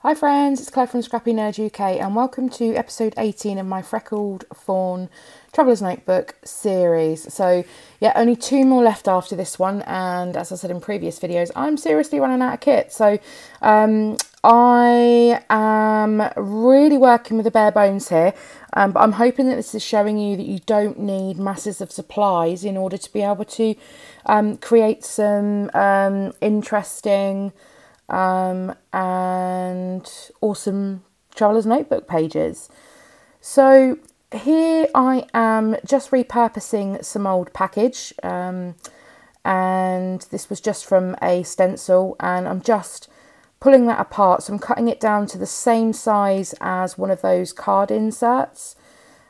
Hi friends, it's Claire from ScrappyNerdUK and welcome to episode 18 of my Freckled Fawn Traveller's Notebook series. So yeah, only two more left after this one, and as I said in previous videos, I'm seriously running out of kit. So I am really working with the bare bones here, but I'm hoping that this is showing you that you don't need masses of supplies in order to be able to create some interesting and awesome Traveller's Notebook pages. So here I am just repurposing some old package, and this was just from a stencil, and I'm just pulling that apart. So I'm cutting it down to the same size as one of those card inserts,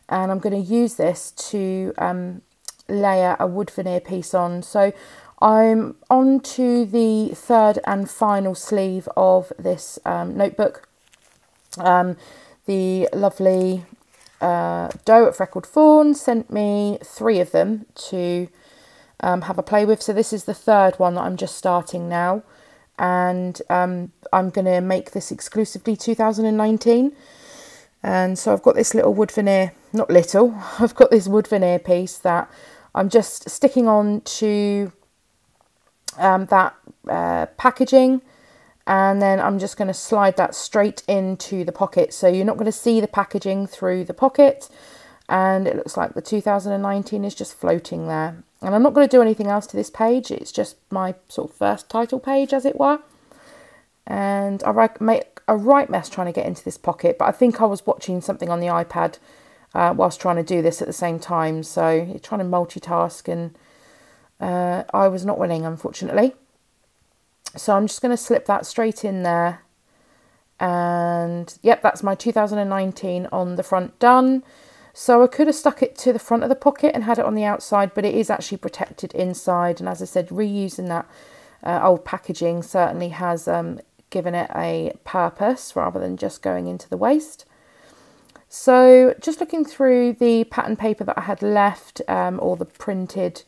and I'm going to use this to layer a wood veneer piece on. So I'm on to the third and final sleeve of this notebook. The lovely Doe at Freckled Fawn sent me 3 of them to have a play with. So this is the third one that I'm just starting now. And I'm going to make this exclusively 2019. And so I've got this little wood veneer, not little, I've got this wood veneer piece that I'm just sticking on to that packaging, and then I'm just going to slide that straight into the pocket. So you're not going to see the packaging through the pocket, and it looks like the 2019 is just floating there. And I'm not going to do anything else to this page, it's just my sort of first title page, as it were. And I make a right mess trying to get into this pocket, but I think I was watching something on the iPad whilst trying to do this at the same time, so you're trying to multitask, and I was not winning, unfortunately. So I'm just going to slip that straight in there, and yep, that's my 2019 on the front done. So I could have stuck it to the front of the pocket and had it on the outside, but it is actually protected inside, and as I said, reusing that old packaging certainly has given it a purpose rather than just going into the waste. So just looking through the pattern paper that I had left, or the printed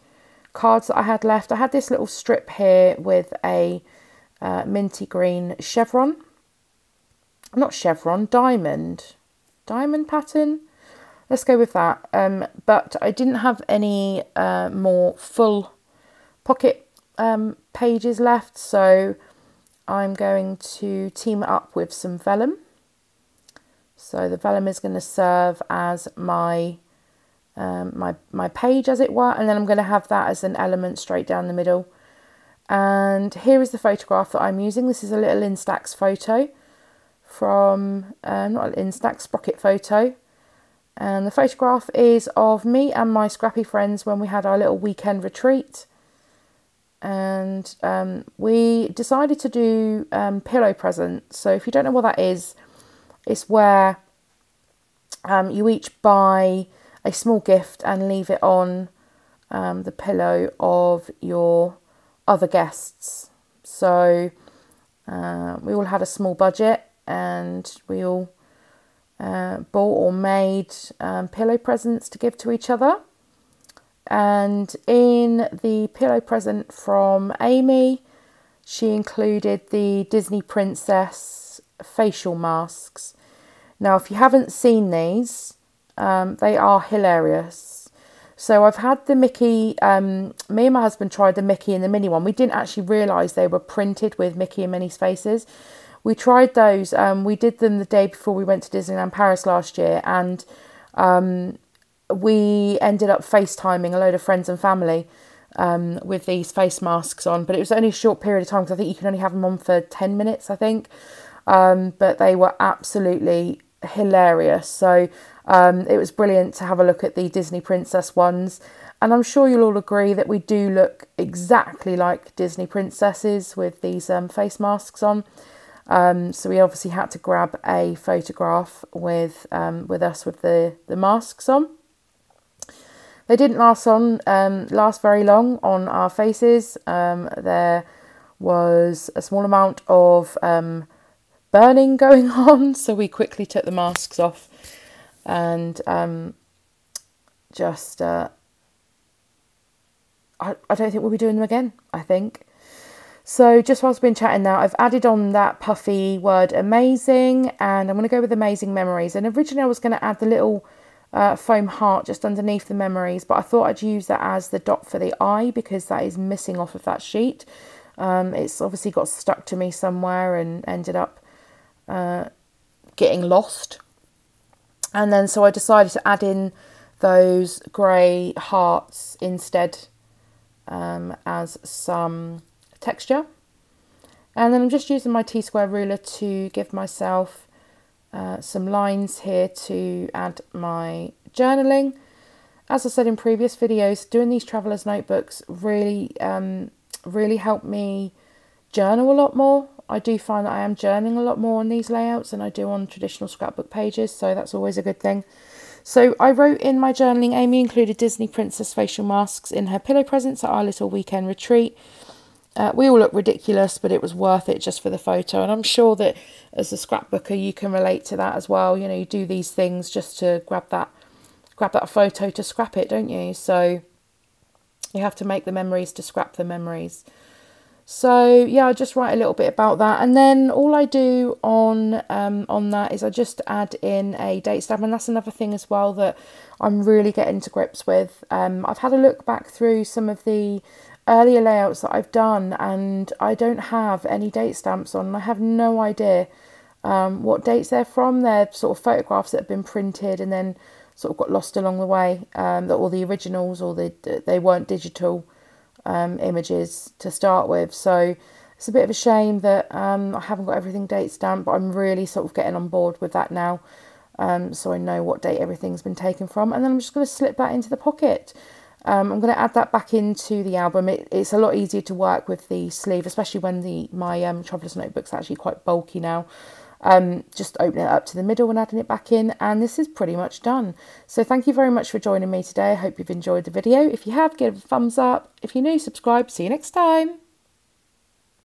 cards that I had left, I had this little strip here with a minty green chevron, not chevron, diamond pattern. Let's go with that. But I didn't have any more full pocket pages left, so I'm going to team it up with some vellum. So the vellum is going to serve as my my page, as it were, and then I'm going to have that as an element straight down the middle. And here is the photograph that I'm using. This is a little Instax photo from, not an Instax, Sprocket photo. And the photograph is of me and my scrappy friends when we had our little weekend retreat. And we decided to do pillow presents. So if you don't know what that is, it's where you each buy a small gift and leave it on the pillow of your other guests. So we all had a small budget, and we all bought or made pillow presents to give to each other. And in the pillow present from Amy, she included the Disney Princess facial masks. Now, if you haven't seen these, they are hilarious. So I've had the Mickey, me and my husband tried the Mickey and the Minnie one. We didn't actually realise they were printed with Mickey and Minnie's faces. We tried those, we did them the day before we went to Disneyland Paris last year, and we ended up FaceTiming a load of friends and family with these face masks on. But it was only a short period of time, because I think you can only have them on for 10 minutes, I think. But they were absolutely hilarious. So it was brilliant to have a look at the Disney Princess ones, and I'm sure you'll all agree that we do look exactly like Disney princesses with these face masks on. So we obviously had to grab a photograph with us with the masks on. They didn't last very long on our faces. There was a small amount of burning going on, so we quickly took the masks off, and just I don't think we'll be doing them again, I think. So just whilst I've been chatting now, I've added on that puffy word amazing, and I'm going to go with amazing memories. And originally I was going to add the little foam heart just underneath the memories, but I thought I'd use that as the dot for the eye because that is missing off of that sheet. It's obviously got stuck to me somewhere and ended up getting lost. And then so I decided to add in those grey hearts instead as some texture. And then I'm just using my T-square ruler to give myself some lines here to add my journaling. As I said in previous videos, doing these traveller's notebooks really helped me journal a lot more. I do find that I am journaling a lot more on these layouts than I do on traditional scrapbook pages, so that's always a good thing. So I wrote in my journaling, Amy included Disney princess facial masks in her pillow presents at our little weekend retreat. We all look ridiculous, but it was worth it just for the photo. And I'm sure that as a scrapbooker, you can relate to that as well. You know, you do these things just to grab that photo to scrap it, don't you? So you have to make the memories to scrap the memories. So yeah, I just write a little bit about that, and then all I do on that is I just add in a date stamp, and that's another thing as well that I'm really getting to grips with. I've had a look back through some of the earlier layouts that I've done, and I don't have any date stamps on. I have no idea what dates they're from. They're sort of photographs that have been printed and then sort of got lost along the way, or the originals, or they weren't digital images to start with. So it's a bit of a shame that I haven't got everything date stamped, but I'm really sort of getting on board with that now, so I know what date everything's been taken from. And then I'm just going to slip that into the pocket. I'm going to add that back into the album. It's a lot easier to work with the sleeve, especially when my Traveller's Notebook's actually quite bulky now. Just opening it up to the middle and adding it back in, and this is pretty much done. So thank you very much for joining me today. I hope you've enjoyed the video. If you have, give it a thumbs up. If you're new, subscribe. See you next time.